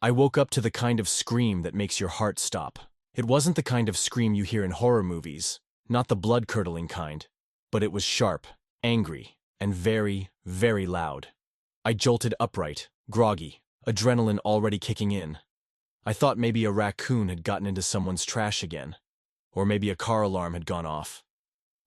I woke up to the kind of scream that makes your heart stop. It wasn't the kind of scream you hear in horror movies, not the blood-curdling kind, but it was sharp, angry, and very, very loud. I jolted upright, groggy, adrenaline already kicking in. I thought maybe a raccoon had gotten into someone's trash again, or maybe a car alarm had gone off.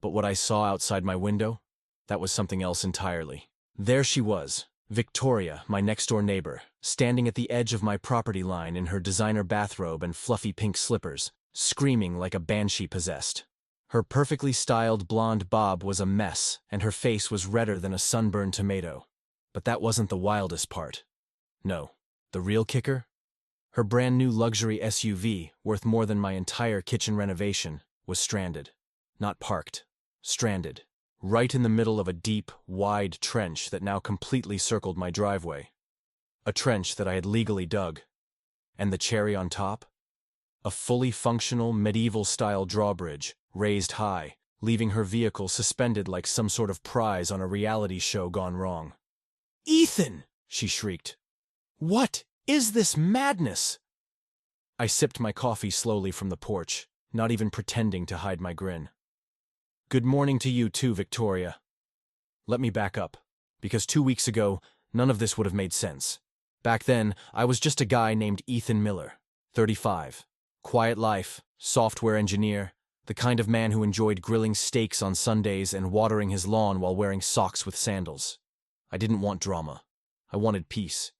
But what I saw outside my window, that was something else entirely. There she was, Victoria, my next-door neighbor, standing at the edge of my property line in her designer bathrobe and fluffy pink slippers, screaming like a banshee possessed. Her perfectly styled blonde bob was a mess, and her face was redder than a sunburned tomato. But that wasn't the wildest part. No, the real kicker? Her brand-new luxury SUV, worth more than my entire kitchen renovation, was stranded. Not parked. Stranded. Right in the middle of a deep, wide trench that now completely circled my driveway. A trench that I had legally dug. And the cherry on top? A fully functional, medieval-style drawbridge, raised high, leaving her vehicle suspended like some sort of prize on a reality show gone wrong. "Ethan!" she shrieked. "What is this madness?" I sipped my coffee slowly from the porch, not even pretending to hide my grin. "Good morning to you too, Victoria." Let me back up, because 2 weeks ago, none of this would have made sense. Back then, I was just a guy named Ethan Miller, 35. Quiet life, software engineer, the kind of man who enjoyed grilling steaks on Sundays and watering his lawn while wearing socks with sandals. I didn't want drama. I wanted peace.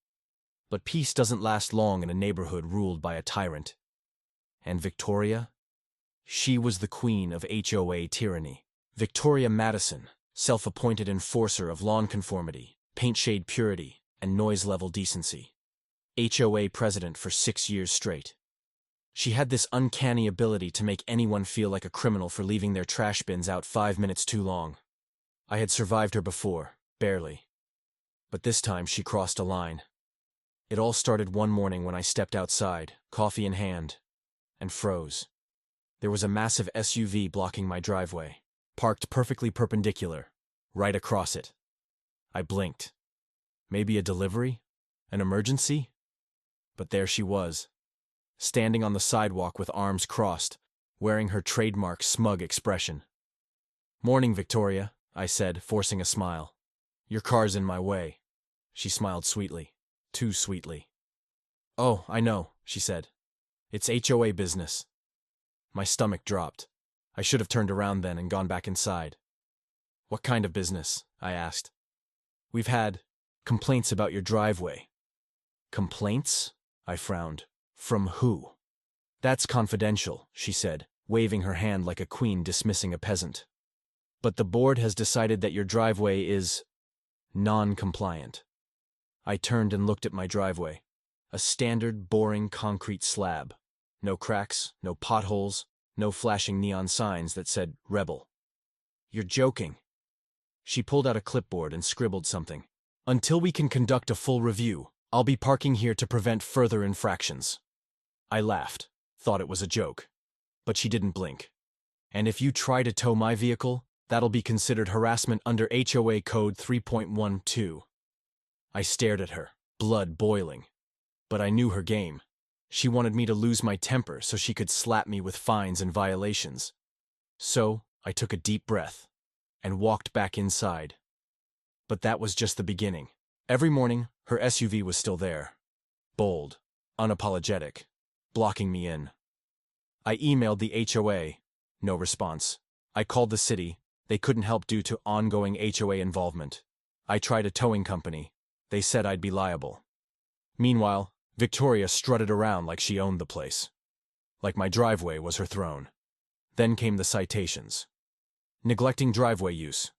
But peace doesn't last long in a neighborhood ruled by a tyrant. And Victoria? She was the queen of HOA tyranny. Victoria Madison, self-appointed enforcer of lawn conformity, paint shade purity, and noise-level decency. HOA president for 6 years straight. She had this uncanny ability to make anyone feel like a criminal for leaving their trash bins out 5 minutes too long. I had survived her before, barely. But this time she crossed a line. It all started one morning when I stepped outside, coffee in hand, and froze. There was a massive SUV blocking my driveway, parked perfectly perpendicular, right across it. I blinked. Maybe a delivery? An emergency? But there she was, standing on the sidewalk with arms crossed, wearing her trademark smug expression. "Morning, Victoria," I said, forcing a smile. "Your car's in my way." She smiled sweetly. Too sweetly. "Oh, I know," she said. "It's HOA business." My stomach dropped. I should have turned around then and gone back inside. "What kind of business?" I asked. "We've had complaints about your driveway." "Complaints?" I frowned. "From who?" "That's confidential," she said, waving her hand like a queen dismissing a peasant. "But the board has decided that your driveway is non-compliant." I turned and looked at my driveway. A standard, boring concrete slab. No cracks, no potholes, no flashing neon signs that said Rebel. "You're joking." She pulled out a clipboard and scribbled something. "Until we can conduct a full review, I'll be parking here to prevent further infractions." I laughed, thought it was a joke. But she didn't blink. "And if you try to tow my vehicle, that'll be considered harassment under HOA Code 3.12. I stared at her, blood boiling. But I knew her game. She wanted me to lose my temper so she could slap me with fines and violations. So I took a deep breath and walked back inside. But that was just the beginning. Every morning, her SUV was still there. Bold, unapologetic, blocking me in. I emailed the HOA. No response. I called the city. They couldn't help due to ongoing HOA involvement. I tried a towing company. They said I'd be liable. Meanwhile, Victoria strutted around like she owned the place. Like my driveway was her throne. Then came the citations. Neglecting driveway use.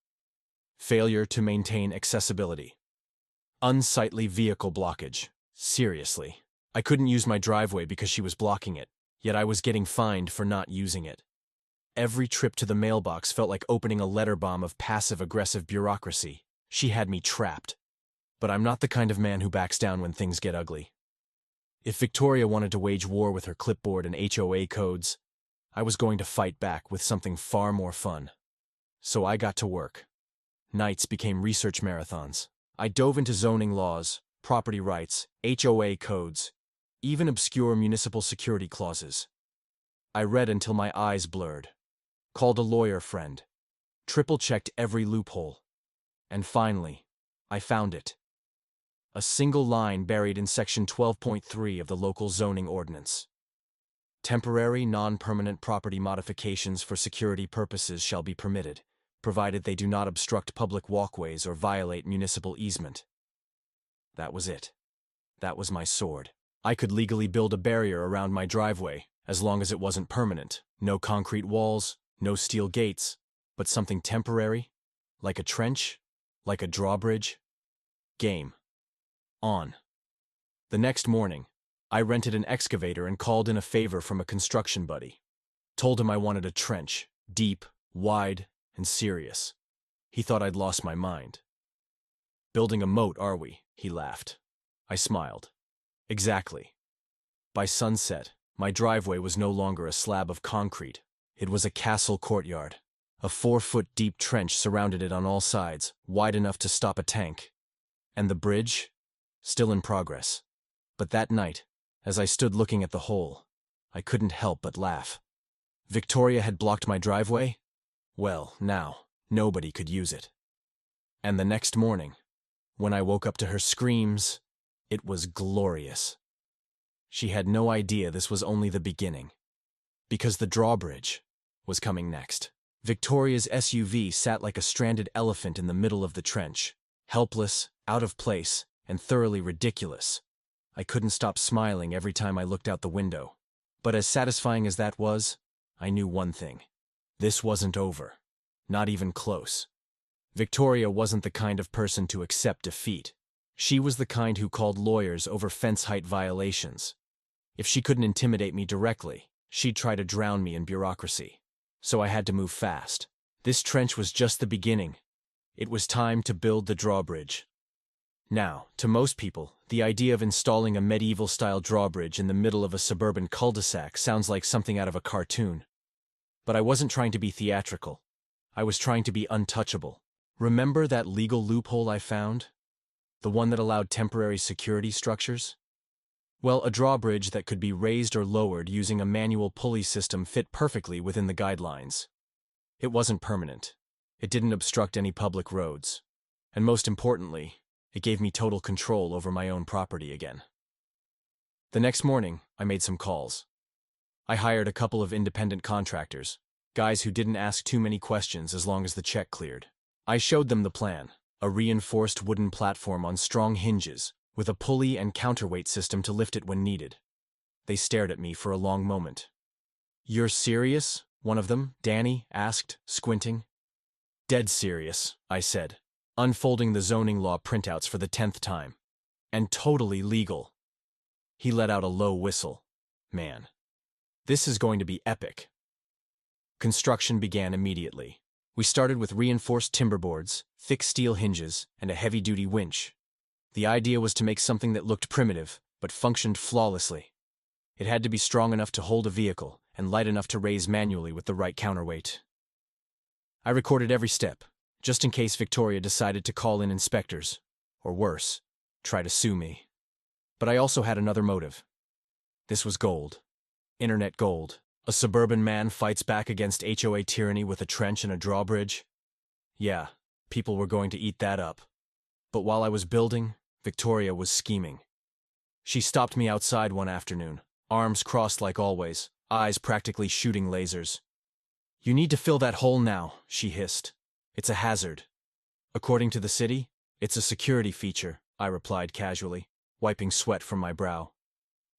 Failure to maintain accessibility. Unsightly vehicle blockage. Seriously. I couldn't use my driveway because she was blocking it, yet I was getting fined for not using it. Every trip to the mailbox felt like opening a letter bomb of passive-aggressive bureaucracy. She had me trapped. But I'm not the kind of man who backs down when things get ugly. If Victoria wanted to wage war with her clipboard and HOA codes, I was going to fight back with something far more fun. So I got to work. Nights became research marathons. I dove into zoning laws, property rights, HOA codes, even obscure municipal security clauses. I read until my eyes blurred, called a lawyer friend, triple-checked every loophole, and finally, I found it. A single line buried in Section 12.3 of the local zoning ordinance. Temporary, non-permanent property modifications for security purposes shall be permitted, provided they do not obstruct public walkways or violate municipal easement. That was it. That was my sword. I could legally build a barrier around my driveway, as long as it wasn't permanent. No concrete walls, no steel gates, but something temporary, like a trench, like a drawbridge. Game. On. The next morning, I rented an excavator and called in a favor from a construction buddy. Told him I wanted a trench, deep, wide, and serious. He thought I'd lost my mind. "Building a moat, are we?" he laughed. I smiled. Exactly. By sunset, my driveway was no longer a slab of concrete. It was a castle courtyard. A 4-foot-deep trench surrounded it on all sides, wide enough to stop a tank. And the bridge? Still in progress. But that night, as I stood looking at the hole, I couldn't help but laugh. Victoria had blocked my driveway? Well, now, nobody could use it. And the next morning, when I woke up to her screams, it was glorious. She had no idea this was only the beginning, because the drawbridge was coming next. Victoria's SUV sat like a stranded elephant in the middle of the trench, helpless, out of place, and thoroughly ridiculous. I couldn't stop smiling every time I looked out the window. But as satisfying as that was, I knew one thing. This wasn't over. Not even close. Victoria wasn't the kind of person to accept defeat. She was the kind who called lawyers over fence height violations. If she couldn't intimidate me directly, she'd try to drown me in bureaucracy. So I had to move fast. This trench was just the beginning. It was time to build the drawbridge. Now, to most people, the idea of installing a medieval-style drawbridge in the middle of a suburban cul-de-sac sounds like something out of a cartoon. But I wasn't trying to be theatrical. I was trying to be untouchable. Remember that legal loophole I found? The one that allowed temporary security structures? Well, a drawbridge that could be raised or lowered using a manual pulley system fit perfectly within the guidelines. It wasn't permanent. It didn't obstruct any public roads. And most importantly, it gave me total control over my own property again. The next morning, I made some calls. I hired a couple of independent contractors, guys who didn't ask too many questions as long as the check cleared. I showed them the plan, a reinforced wooden platform on strong hinges, with a pulley and counterweight system to lift it when needed. They stared at me for a long moment. "You're serious?" one of them, Danny, asked, squinting. "Dead serious," I said, unfolding the zoning law printouts for the 10th time. "And totally legal." He let out a low whistle. Man, this is going to be epic. Construction began immediately. We started with reinforced timber boards, thick steel hinges, and a heavy-duty winch. The idea was to make something that looked primitive, but functioned flawlessly. It had to be strong enough to hold a vehicle, and light enough to raise manually with the right counterweight. I recorded every step, just in case Victoria decided to call in inspectors, or worse, try to sue me. But I also had another motive. This was gold. Internet gold. A suburban man fights back against HOA tyranny with a trench and a drawbridge. Yeah, people were going to eat that up. But while I was building, Victoria was scheming. She stopped me outside one afternoon, arms crossed like always, eyes practically shooting lasers. "You need to fill that hole now," she hissed. "It's a hazard." "According to the city, it's a security feature," I replied casually, wiping sweat from my brow.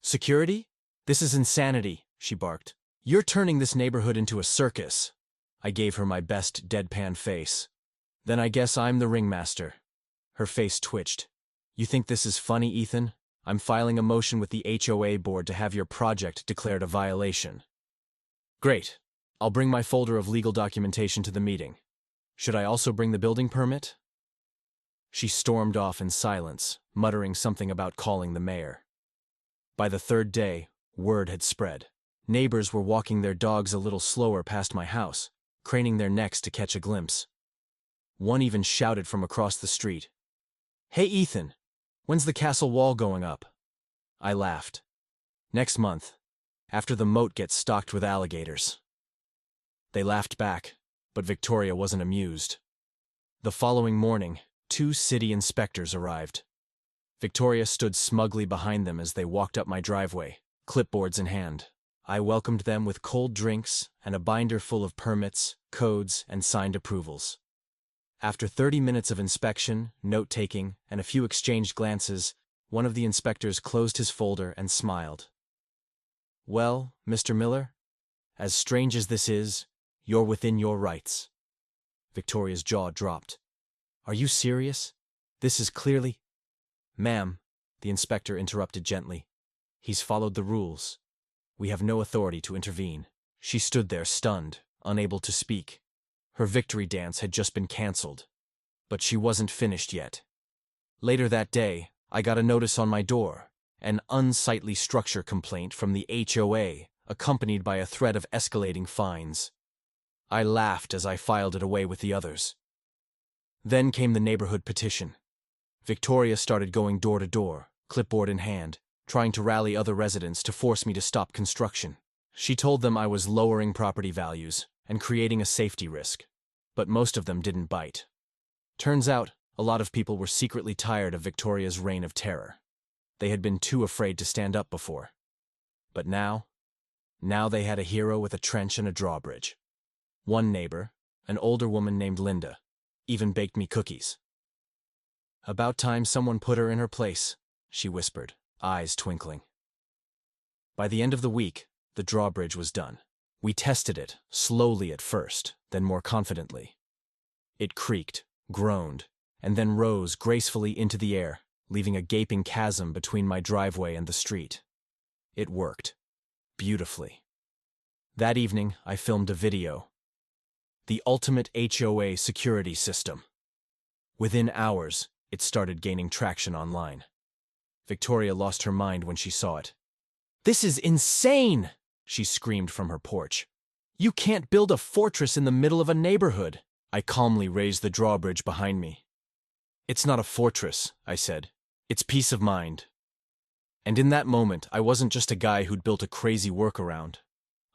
"Security? This is insanity," she barked. "You're turning this neighborhood into a circus." I gave her my best deadpan face. "Then I guess I'm the ringmaster." Her face twitched. "You think this is funny, Ethan? I'm filing a motion with the HOA board to have your project declared a violation." "Great. I'll bring my folder of legal documentation to the meeting. Should I also bring the building permit?" She stormed off in silence, muttering something about calling the mayor. By the third day, word had spread. Neighbors were walking their dogs a little slower past my house, craning their necks to catch a glimpse. One even shouted from across the street, "Hey Ethan, when's the castle wall going up?" I laughed. Next month, after the moat gets stocked with alligators." They laughed back, but Victoria wasn't amused. The following morning, 2 city inspectors arrived. Victoria stood smugly behind them as they walked up my driveway, clipboards in hand. I welcomed them with cold drinks and a binder full of permits, codes, and signed approvals. After 30 minutes of inspection, note-taking, and a few exchanged glances, one of the inspectors closed his folder and smiled. "Well, Mr. Miller, as strange as this is, you're within your rights." Victoria's jaw dropped. "Are you serious? This is clearly—" "Ma'am," the inspector interrupted gently, "he's followed the rules. We have no authority to intervene." She stood there stunned, unable to speak. Her victory dance had just been cancelled. But she wasn't finished yet. Later that day, I got a notice on my door, an unsightly structure complaint from the HOA, accompanied by a threat of escalating fines. I laughed as I filed it away with the others. Then came the neighborhood petition. Victoria started going door to door, clipboard in hand, trying to rally other residents to force me to stop construction. She told them I was lowering property values and creating a safety risk, but most of them didn't bite. Turns out, a lot of people were secretly tired of Victoria's reign of terror. They had been too afraid to stand up before. But now they had a hero with a trench and a drawbridge. One neighbor, an older woman named Linda, even baked me cookies. "About time someone put her in her place," she whispered, eyes twinkling. By the end of the week, the drawbridge was done. We tested it, slowly at first, then more confidently. It creaked, groaned, and then rose gracefully into the air, leaving a gaping chasm between my driveway and the street. It worked. Beautifully. That evening, I filmed a video. The ultimate HOA security system. Within hours, it started gaining traction online. Victoria lost her mind when she saw it. "This is insane!" she screamed from her porch. "You can't build a fortress in the middle of a neighborhood." I calmly raised the drawbridge behind me. "It's not a fortress," I said. "It's peace of mind." And in that moment, I wasn't just a guy who'd built a crazy workaround.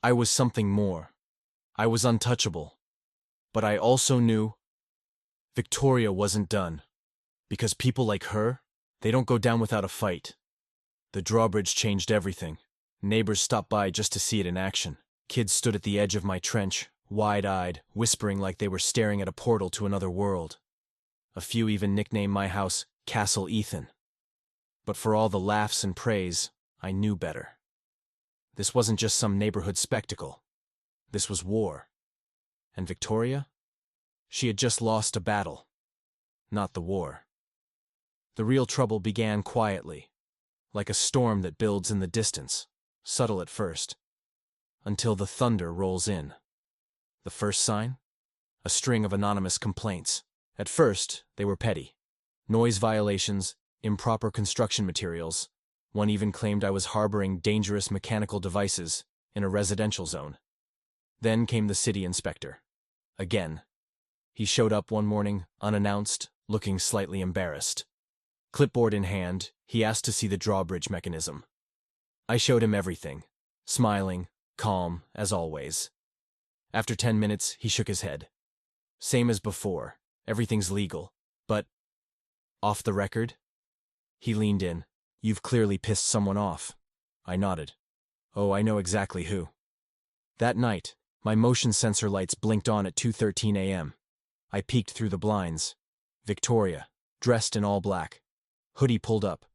I was something more. I was untouchable. But I also knew Victoria wasn't done. Because people like her, they don't go down without a fight. The drawbridge changed everything. Neighbors stopped by just to see it in action. Kids stood at the edge of my trench, wide-eyed, whispering like they were staring at a portal to another world. A few even nicknamed my house Castle Ethan. But for all the laughs and praise, I knew better. This wasn't just some neighborhood spectacle. This was war. And Victoria? She had just lost a battle. Not the war. The real trouble began quietly, like a storm that builds in the distance, subtle at first, until the thunder rolls in. The first sign? A string of anonymous complaints. At first, they were petty. Noise violations, improper construction materials. One even claimed I was harboring dangerous mechanical devices in a residential zone. Then came the city inspector. Again. He showed up one morning, unannounced, looking slightly embarrassed. Clipboard in hand, he asked to see the drawbridge mechanism. I showed him everything, smiling, calm, as always. After 10 minutes, he shook his head. "Same as before, everything's legal, but off the record?" He leaned in. "You've clearly pissed someone off." I nodded. "Oh, I know exactly who." That night, my motion sensor lights blinked on at 2:13 a.m. I peeked through the blinds. Victoria, dressed in all black. Hoodie pulled up,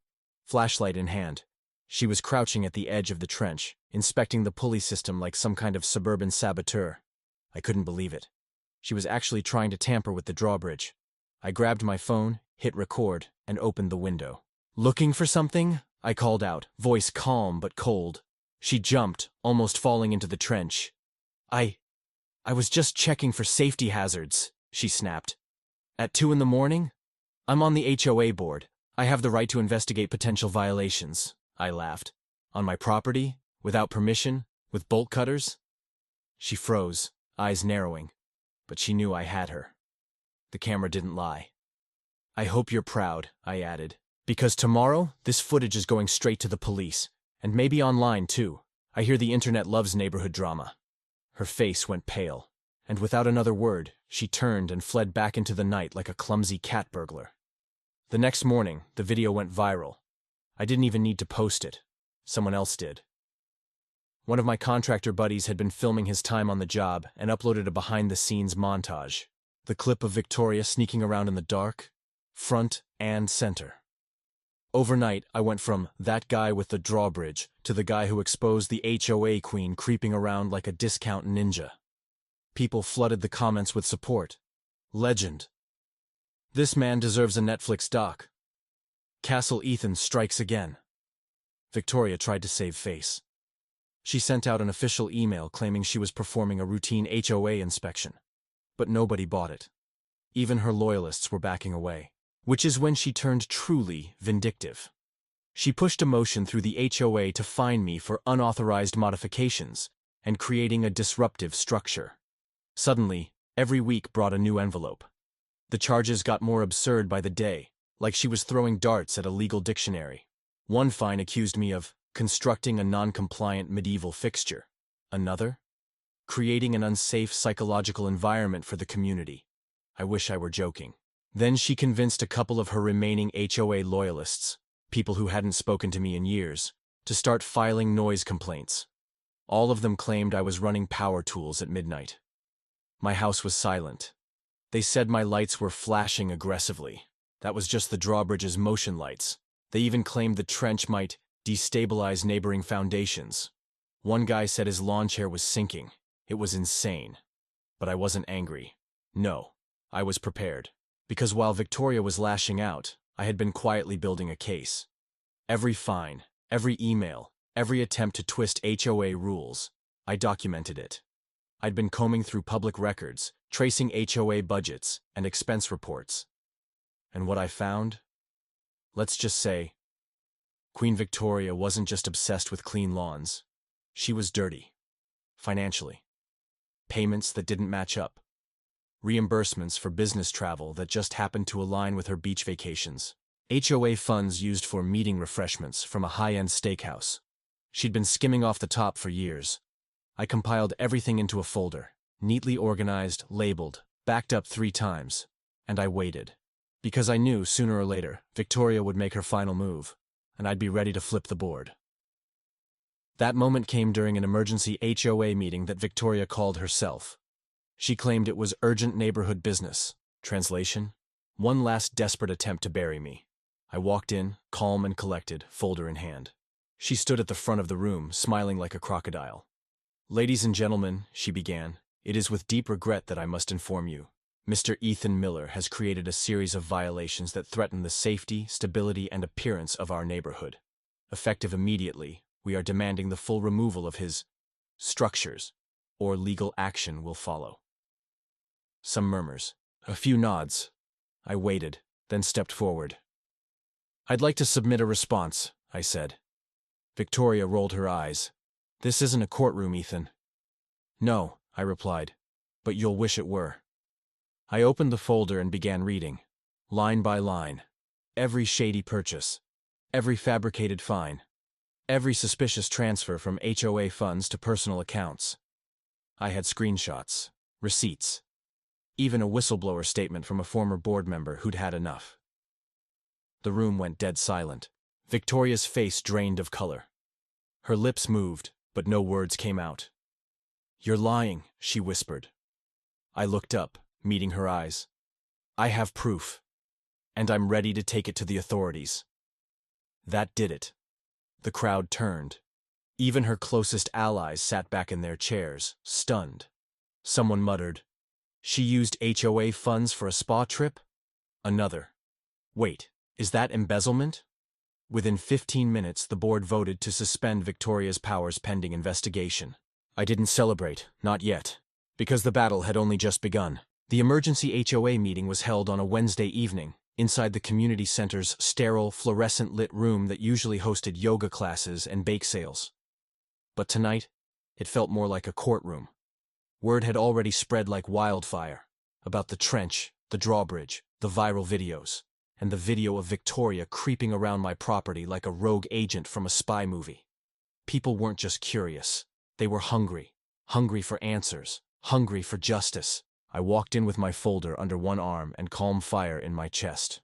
flashlight in hand. She was crouching at the edge of the trench, inspecting the pulley system like some kind of suburban saboteur. I couldn't believe it. She was actually trying to tamper with the drawbridge. I grabbed my phone, hit record, and opened the window. "Looking for something?" I called out, voice calm but cold. She jumped, almost falling into the trench. I was just checking for safety hazards," she snapped. "At 2 in the morning? I'm on the HOA board. I have the right to investigate potential violations," I laughed. "On my property? Without permission? With bolt cutters?" She froze, eyes narrowing, but she knew I had her. The camera didn't lie. "I hope you're proud," I added, "because tomorrow, this footage is going straight to the police, And maybe online, too. I hear the internet loves neighborhood drama. Her face went pale, and without another word, she turned and fled back into the night like a clumsy cat burglar. The next morning, the video went viral. I didn't even need to post it. Someone else did. One of my contractor buddies had been filming his time on the job and uploaded a behind-the-scenes montage. The clip of Victoria sneaking around in the dark, front and center. Overnight, I went from that guy with the drawbridge to the guy who exposed the HOA queen creeping around like a discount ninja. People flooded the comments with support. Legend. This man deserves a Netflix doc. Castle Ethan strikes again. Victoria tried to save face. She sent out an official email claiming she was performing a routine HOA inspection. But nobody bought it. Even her loyalists were backing away. Which is when she turned truly vindictive. She pushed a motion through the HOA to fine me for unauthorized modifications and creating a disruptive structure. Suddenly, every week brought a new envelope. The charges got more absurd by the day, like she was throwing darts at a legal dictionary. One fine accused me of constructing a non-compliant medieval fixture. Another? Creating an unsafe psychological environment for the community. I wish I were joking. Then she convinced a couple of her remaining HOA loyalists, people who hadn't spoken to me in years, to start filing noise complaints. All of them claimed I was running power tools at midnight. My house was silent. They said my lights were flashing aggressively. That was just the drawbridge's motion lights. They even claimed the trench might destabilize neighboring foundations. One guy said his lawn chair was sinking. It was insane. But I wasn't angry. No, I was prepared. Because while Victoria was lashing out, I had been quietly building a case. Every fine, every email, every attempt to twist HOA rules, I documented it. I'd been combing through public records, tracing HOA budgets and expense reports. And what I found? Let's just say, Queen Victoria wasn't just obsessed with clean lawns. She was dirty. Financially. Payments that didn't match up. Reimbursements for business travel that just happened to align with her beach vacations. HOA funds used for meeting refreshments from a high-end steakhouse. She'd been skimming off the top for years. I compiled everything into a folder, neatly organized, labeled, backed up 3 times, and I waited. Because I knew sooner or later Victoria would make her final move, and I'd be ready to flip the board. That moment came during an emergency HOA meeting that Victoria called herself. She claimed it was urgent neighborhood business. Translation? One last desperate attempt to bury me. I walked in, calm and collected, folder in hand. She stood at the front of the room, smiling like a crocodile. "Ladies and gentlemen," she began, "it is with deep regret that I must inform you. Mr. Ethan Miller has created a series of violations that threaten the safety, stability, and appearance of our neighborhood. Effective immediately, we are demanding the full removal of his structures, or legal action will follow." Some murmurs, a few nods. I waited, then stepped forward. "I'd like to submit a response," I said. Victoria rolled her eyes. "This isn't a courtroom, Ethan." "No," I replied, "but you'll wish it were." I opened the folder and began reading, line by line. Every shady purchase, every fabricated fine, every suspicious transfer from HOA funds to personal accounts. I had screenshots, receipts, even a whistleblower statement from a former board member who'd had enough. The room went dead silent. Victoria's face drained of color. Her lips moved, but no words came out. "You're lying," she whispered. I looked up, meeting her eyes. "I have proof, and I'm ready to take it to the authorities." That did it. The crowd turned. Even her closest allies sat back in their chairs, stunned. Someone muttered, "She used HOA funds for a spa trip?" Another, "Wait, is that embezzlement?" Within 15 minutes, the board voted to suspend Victoria's powers pending investigation. I didn't celebrate, not yet, because the battle had only just begun. The emergency HOA meeting was held on a Wednesday evening, inside the community center's sterile, fluorescent-lit room that usually hosted yoga classes and bake sales. But tonight, it felt more like a courtroom. Word had already spread like wildfire about the trench, the drawbridge, the viral videos, and the video of Victoria creeping around my property like a rogue agent from a spy movie. People weren't just curious. They were hungry. Hungry for answers. Hungry for justice. I walked in with my folder under one arm and calm fire in my chest.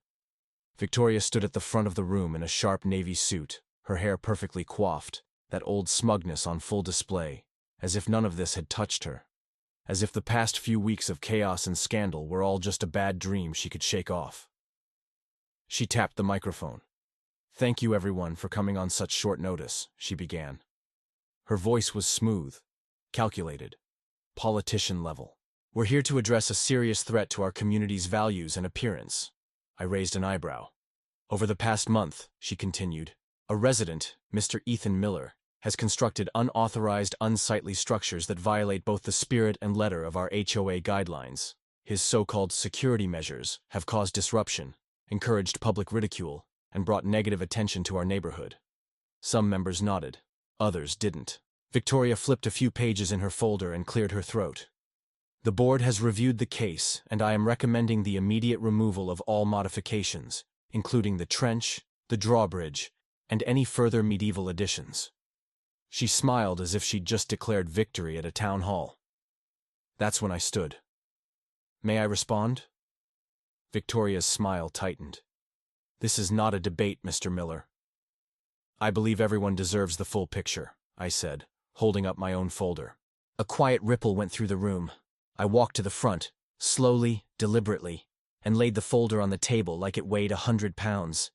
Victoria stood at the front of the room in a sharp navy suit, her hair perfectly coiffed, that old smugness on full display, as if none of this had touched her. As if the past few weeks of chaos and scandal were all just a bad dream she could shake off. She tapped the microphone. "Thank you, everyone, for coming on such short notice," she began. Her voice was smooth, calculated, politician level. "We're here to address a serious threat to our community's values and appearance." I raised an eyebrow. "Over the past month," she continued, "a resident, Mr. Ethan Miller, has constructed unauthorized, unsightly structures that violate both the spirit and letter of our HOA guidelines. His so-called security measures have caused disruption, encouraged public ridicule, and brought negative attention to our neighborhood." Some members nodded. Others didn't. Victoria flipped a few pages in her folder and cleared her throat. "The board has reviewed the case, and I am recommending the immediate removal of all modifications, including the trench, the drawbridge, and any further medieval additions." She smiled as if she'd just declared victory at a town hall. That's when I stood. "May I respond?" Victoria's smile tightened. "This is not a debate, Mr. Miller." "I believe everyone deserves the full picture," I said, holding up my own folder. A quiet ripple went through the room. I walked to the front, slowly, deliberately, and laid the folder on the table like it weighed 100 pounds.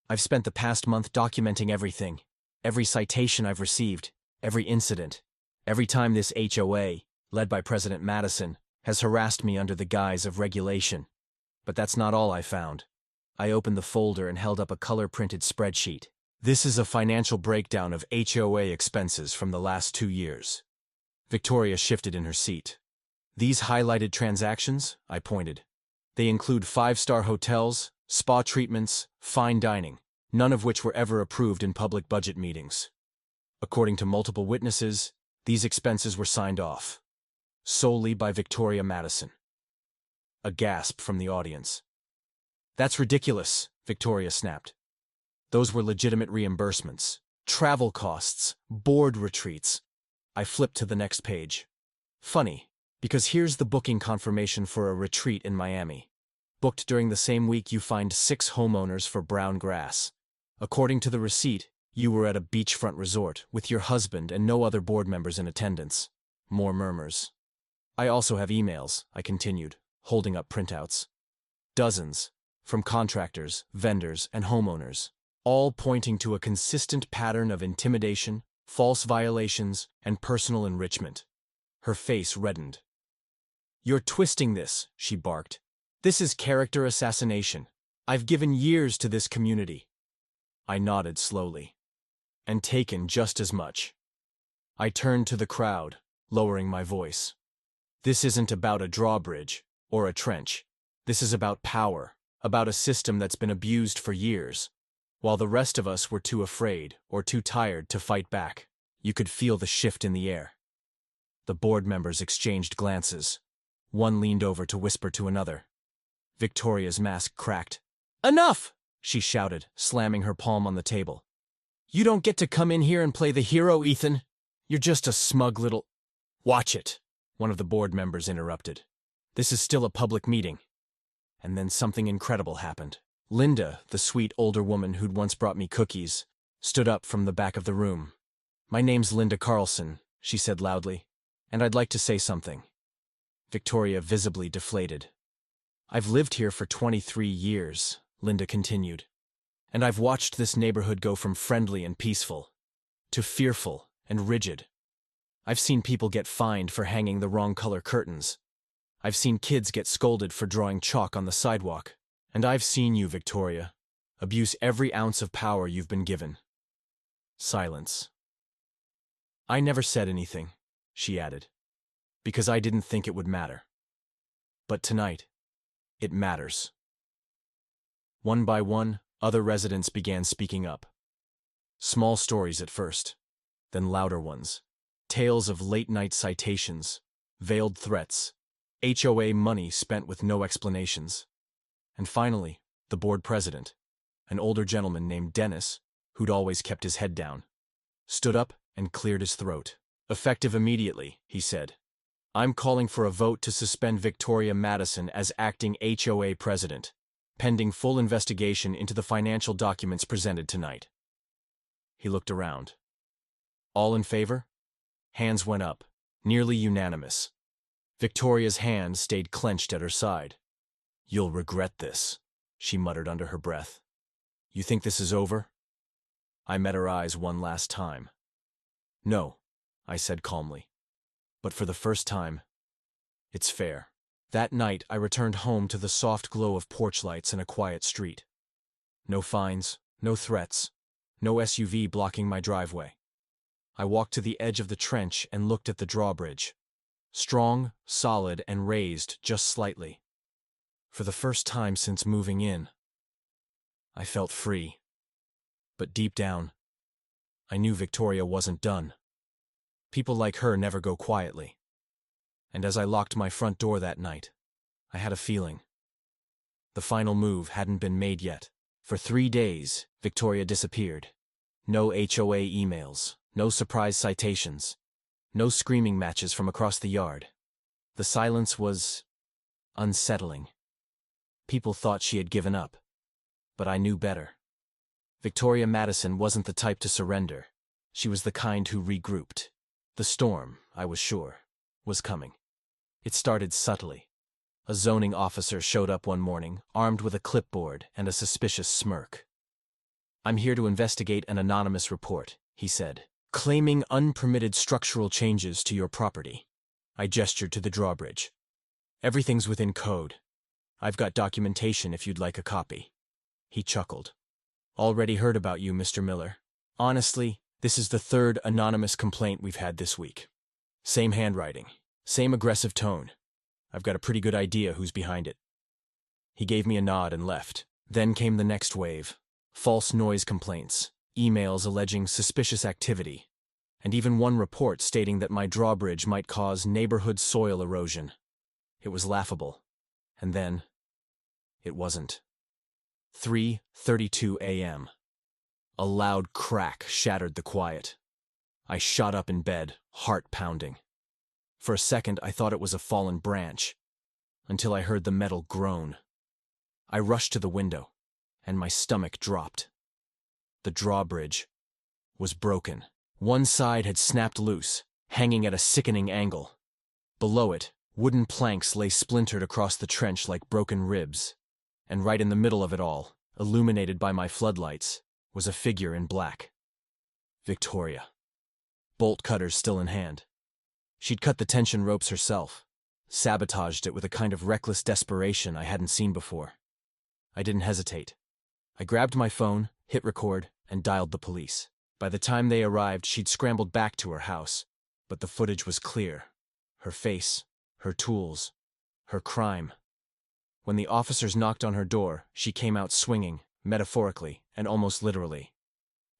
"I've spent the past month documenting everything. Every citation I've received, every incident, every time this HOA, led by President Madison, has harassed me under the guise of regulation. But that's not all I found." I opened the folder and held up a color-printed spreadsheet. "This is a financial breakdown of HOA expenses from the last 2 years. Victoria shifted in her seat. "These highlighted transactions," I pointed. "They include 5-star hotels, spa treatments, fine dining, none of which were ever approved in public budget meetings. According to multiple witnesses, these expenses were signed off. Solely by Victoria Madison." A gasp from the audience. "That's ridiculous," Victoria snapped. "Those were legitimate reimbursements. Travel costs, board retreats." I flipped to the next page. "Funny, because here's the booking confirmation for a retreat in Miami. Booked during the same week you fined 6 homeowners for brown grass. According to the receipt, you were at a beachfront resort with your husband and no other board members in attendance." More murmurs. "I also have emails," I continued, holding up printouts. "Dozens, from contractors, vendors, and homeowners, all pointing to a consistent pattern of intimidation, false violations, and personal enrichment." Her face reddened. "You're twisting this," she barked. "This is character assassination. I've given years to this community." I nodded slowly. "And taken just as much." I turned to the crowd, lowering my voice. "This isn't about a drawbridge or a trench. This is about power, about a system that's been abused for years, while the rest of us were too afraid or too tired to fight back." You could feel the shift in the air. The board members exchanged glances. One leaned over to whisper to another. Victoria's mask cracked. "Enough!" she shouted, slamming her palm on the table. "You don't get to come in here and play the hero, Ethan. You're just a smug little—" "Watch it," one of the board members interrupted. "This is still a public meeting." And then something incredible happened. Linda, the sweet older woman who'd once brought me cookies, stood up from the back of the room. "My name's Linda Carlson," she said loudly, "and I'd like to say something." Victoria visibly deflated. "I've lived here for 23 years, Linda continued, "and I've watched this neighborhood go from friendly and peaceful to fearful and rigid. I've seen people get fined for hanging the wrong color curtains. I've seen kids get scolded for drawing chalk on the sidewalk. And I've seen you, Victoria, abuse every ounce of power you've been given." Silence. "I never said anything," she added, "because I didn't think it would matter. But tonight, it matters." One by one, other residents began speaking up. Small stories at first, then louder ones. Tales of late-night citations, veiled threats, HOA money spent with no explanations. And finally, the board president, an older gentleman named Dennis, who'd always kept his head down, stood up and cleared his throat. "Effective immediately," he said. "I'm calling for a vote to suspend Victoria Madison as acting HOA president, pending full investigation into the financial documents presented tonight." He looked around. All in favor? Hands went up, nearly unanimous. Victoria's hand stayed clenched at her side. "You'll regret this," she muttered under her breath. "You think this is over?" I met her eyes one last time. "No," I said calmly. "But for the first time, it's fair." That night, I returned home to the soft glow of porch lights and a quiet street. No fines, no threats, no SUV blocking my driveway. I walked to the edge of the trench and looked at the drawbridge. Strong, solid, and raised just slightly. For the first time since moving in, I felt free. But deep down, I knew Victoria wasn't done. People like her never go quietly. And as I locked my front door that night, I had a feeling. The final move hadn't been made yet. For 3 days, Victoria disappeared. No HOA emails, no surprise citations, no screaming matches from across the yard. The silence was unsettling. People thought she had given up, but I knew better. Victoria Madison wasn't the type to surrender. She was the kind who regrouped. The storm, I was sure, was coming. It started subtly. A zoning officer showed up one morning, armed with a clipboard and a suspicious smirk. "I'm here to investigate an anonymous report," he said, "claiming unpermitted structural changes to your property." I gestured to the drawbridge. "Everything's within code. I've got documentation if you'd like a copy." He chuckled. "Already heard about you, Mr. Miller. Honestly, this is the 3rd anonymous complaint we've had this week. Same handwriting, same aggressive tone. I've got a pretty good idea who's behind it." He gave me a nod and left. Then came the next wave. False noise complaints, emails alleging suspicious activity, and even one report stating that my drawbridge might cause neighborhood soil erosion. It was laughable. And then, it wasn't. 3:32 a.m. A loud crack shattered the quiet. I shot up in bed, heart pounding. For a second, I thought it was a fallen branch, until I heard the metal groan. I rushed to the window, and my stomach dropped. The drawbridge was broken. One side had snapped loose, hanging at a sickening angle. Below it, wooden planks lay splintered across the trench like broken ribs, and right in the middle of it all, illuminated by my floodlights, was a figure in black. Victoria. Bolt cutters still in hand. She'd cut the tension ropes herself, sabotaged it with a kind of reckless desperation I hadn't seen before. I didn't hesitate. I grabbed my phone, hit record, and dialed the police. By the time they arrived, she'd scrambled back to her house, but the footage was clear. Her face, her tools, her crime. When the officers knocked on her door, she came out swinging, metaphorically and almost literally.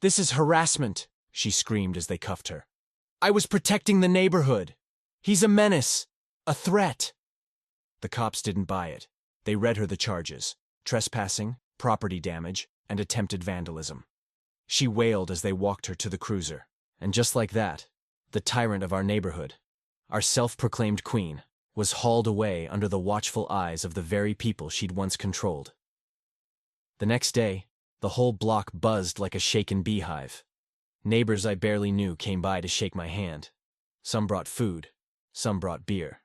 "This is harassment," she screamed as they cuffed her. "I was protecting the neighborhood. He's a menace, a threat." The cops didn't buy it. They read her the charges: trespassing, property damage, and attempted vandalism. She wailed as they walked her to the cruiser. And just like that, the tyrant of our neighborhood, our self-proclaimed queen, was hauled away under the watchful eyes of the very people she'd once controlled. The next day, the whole block buzzed like a shaken beehive. Neighbors I barely knew came by to shake my hand. Some brought food, some brought beer.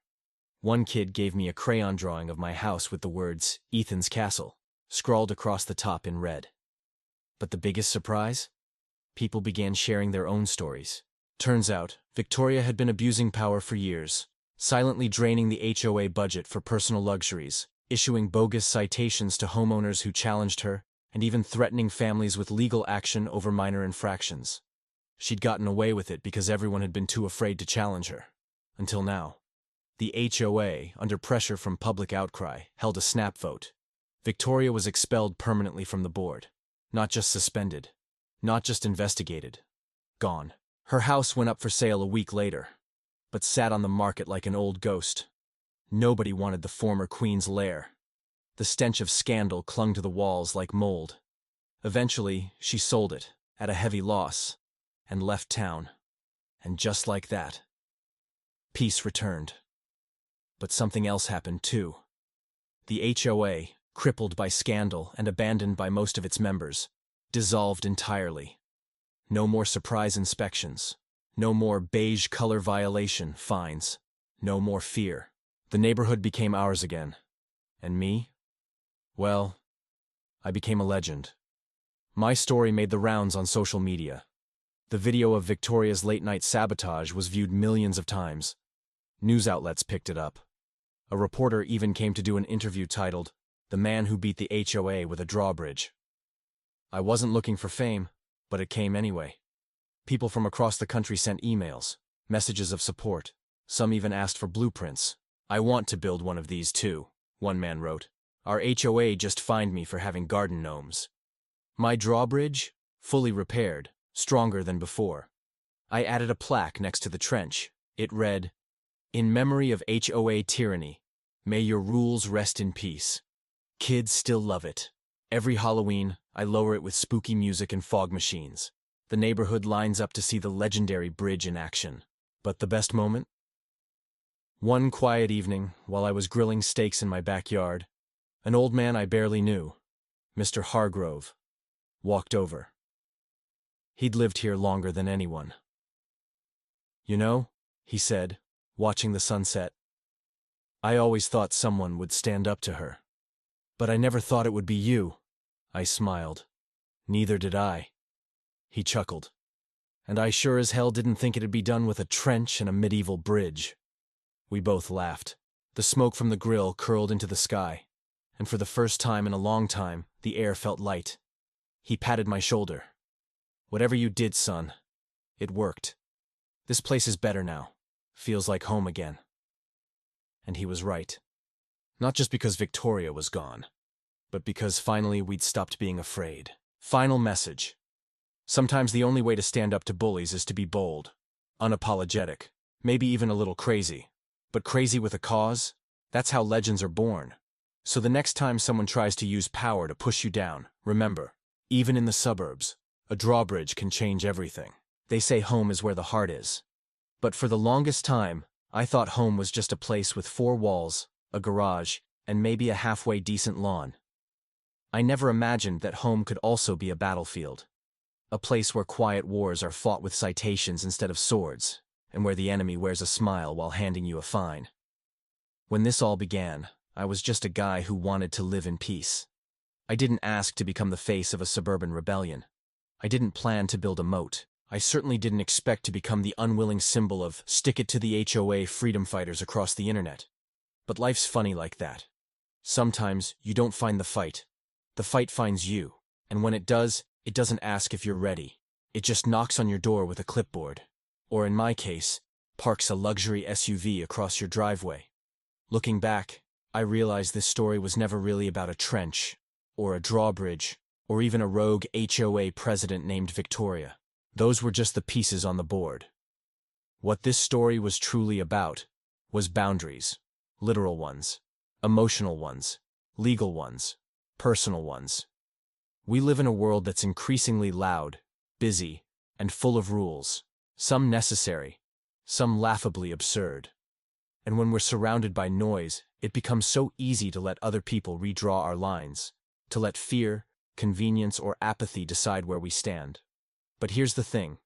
One kid gave me a crayon drawing of my house with the words, "Ethan's Castle," scrawled across the top in red. But the biggest surprise? People began sharing their own stories. Turns out, Victoria had been abusing power for years, silently draining the HOA budget for personal luxuries, issuing bogus citations to homeowners who challenged her, and even threatening families with legal action over minor infractions. She'd gotten away with it because everyone had been too afraid to challenge her. Until now. The HOA, under pressure from public outcry, held a snap vote. Victoria was expelled permanently from the board. Not just suspended. Not just investigated. Gone. Her house went up for sale a week later, but sat on the market like an old ghost. Nobody wanted the former queen's lair. The stench of scandal clung to the walls like mold. Eventually, she sold it, at a heavy loss, and left town. And just like that, peace returned. But something else happened too. The HOA, crippled by scandal and abandoned by most of its members, dissolved entirely. No more surprise inspections. No more beige color violation fines. No more fear. The neighborhood became ours again. And me? Well, I became a legend. My story made the rounds on social media. The video of Victoria's late-night sabotage was viewed millions of times. News outlets picked it up. A reporter even came to do an interview titled, "The Man Who Beat the HOA with a Drawbridge." I wasn't looking for fame, but it came anyway. People from across the country sent emails, messages of support. Some even asked for blueprints. "I want to build one of these too," one man wrote. "Our HOA just fined me for having garden gnomes." My drawbridge? Fully repaired, stronger than before. I added a plaque next to the trench. It read, "In memory of HOA tyranny, may your rules rest in peace." Kids still love it. Every Halloween, I lower it with spooky music and fog machines. The neighborhood lines up to see the legendary bridge in action. But the best moment? One quiet evening, while I was grilling steaks in my backyard, an old man I barely knew, Mr. Hargrove, walked over. He'd lived here longer than anyone. "You know," he said, watching the sunset, "I always thought someone would stand up to her. But I never thought it would be you." I smiled. "Neither did I." He chuckled. "And I sure as hell didn't think it'd be done with a trench and a medieval bridge." We both laughed. The smoke from the grill curled into the sky, and for the first time in a long time, the air felt light. He patted my shoulder. "Whatever you did, son, it worked. This place is better now. Feels like home again." And he was right. Not just because Victoria was gone, but because finally we'd stopped being afraid. Final message. Sometimes the only way to stand up to bullies is to be bold, unapologetic, maybe even a little crazy. But crazy with a cause? That's how legends are born. So the next time someone tries to use power to push you down, remember, even in the suburbs, a drawbridge can change everything. They say home is where the heart is. But for the longest time, I thought home was just a place with 4 walls, a garage, and maybe a halfway decent lawn. I never imagined that home could also be a battlefield. A place where quiet wars are fought with citations instead of swords, and where the enemy wears a smile while handing you a fine. When this all began, I was just a guy who wanted to live in peace. I didn't ask to become the face of a suburban rebellion. I didn't plan to build a moat. I certainly didn't expect to become the unwilling symbol of stick it to the HOA freedom fighters across the internet. But life's funny like that. Sometimes you don't find the fight finds you, and when it does, it doesn't ask if you're ready. It just knocks on your door with a clipboard. Or in my case, parks a luxury SUV across your driveway. Looking back, I realized this story was never really about a trench, or a drawbridge, or even a rogue HOA president named Victoria. Those were just the pieces on the board. What this story was truly about was boundaries, literal ones, emotional ones, legal ones, personal ones. We live in a world that's increasingly loud, busy, and full of rules, some necessary, some laughably absurd. And when we're surrounded by noise, it becomes so easy to let other people redraw our lines, to let fear, convenience, or apathy decide where we stand. But here's the thing.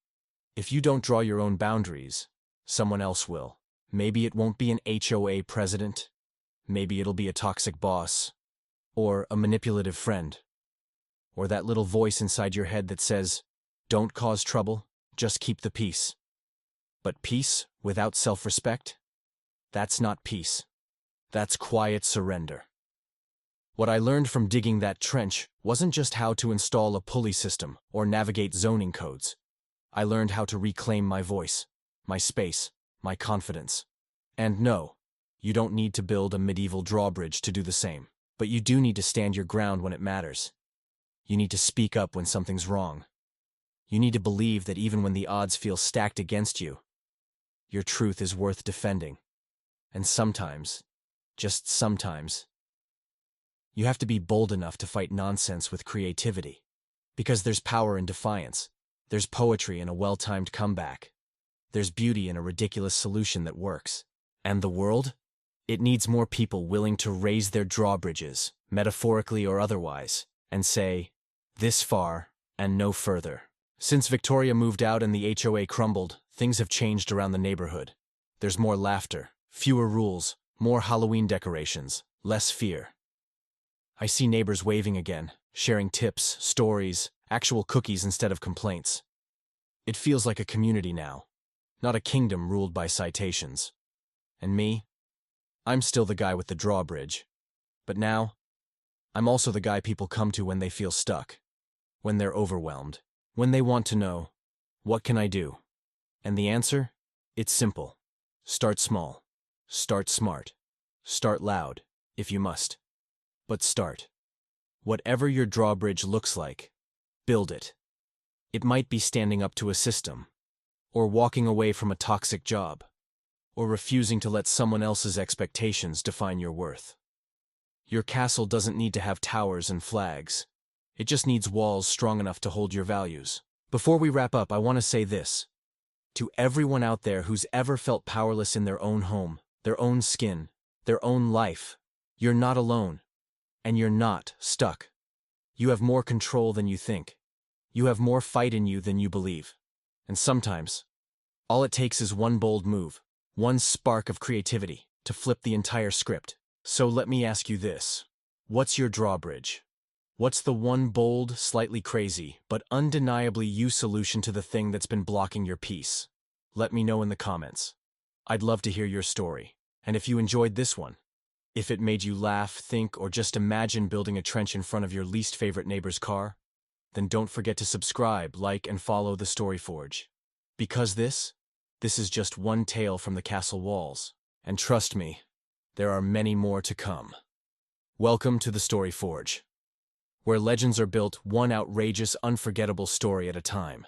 If you don't draw your own boundaries, someone else will. Maybe it won't be an HOA president. Maybe it'll be a toxic boss. Or a manipulative friend. Or that little voice inside your head that says, "Don't cause trouble, just keep the peace." But peace without self-respect? That's not peace. That's quiet surrender. What I learned from digging that trench wasn't just how to install a pulley system or navigate zoning codes. I learned how to reclaim my voice, my space, my confidence. And no, you don't need to build a medieval drawbridge to do the same. But you do need to stand your ground when it matters. You need to speak up when something's wrong. You need to believe that even when the odds feel stacked against you, your truth is worth defending. And sometimes, just sometimes, you have to be bold enough to fight nonsense with creativity. Because there's power in defiance. There's poetry in a well-timed comeback. There's beauty in a ridiculous solution that works. And the world? It needs more people willing to raise their drawbridges, metaphorically or otherwise, and say, this far and no further. Since Victoria moved out and the HOA crumbled, things have changed around the neighborhood. There's more laughter, fewer rules, more Halloween decorations, less fear. I see neighbors waving again, sharing tips, stories, actual cookies instead of complaints. It feels like a community now, not a kingdom ruled by citations. And me? I'm still the guy with the drawbridge. But now, I'm also the guy people come to when they feel stuck, when they're overwhelmed, when they want to know, what can I do? And the answer? It's simple. Start small. Start smart. Start loud, if you must. But start. Whatever your drawbridge looks like, build it. It might be standing up to a system, or walking away from a toxic job, or refusing to let someone else's expectations define your worth. Your castle doesn't need to have towers and flags. It just needs walls strong enough to hold your values. Before we wrap up, I want to say this. To everyone out there who's ever felt powerless in their own home, their own skin, their own life, you're not alone, and you're not stuck. You have more control than you think. You have more fight in you than you believe. And sometimes, all it takes is one bold move, one spark of creativity, to flip the entire script. So let me ask you this. What's your drawbridge? What's the one bold, slightly crazy, but undeniably you solution to the thing that's been blocking your peace? Let me know in the comments. I'd love to hear your story. And if you enjoyed this one, if it made you laugh, think, or just imagine building a trench in front of your least favorite neighbor's car, then don't forget to subscribe, like, and follow the Story Forge. Because this is just one tale from the castle walls. And trust me, there are many more to come. Welcome to the Story Forge, where legends are built one outrageous, unforgettable story at a time.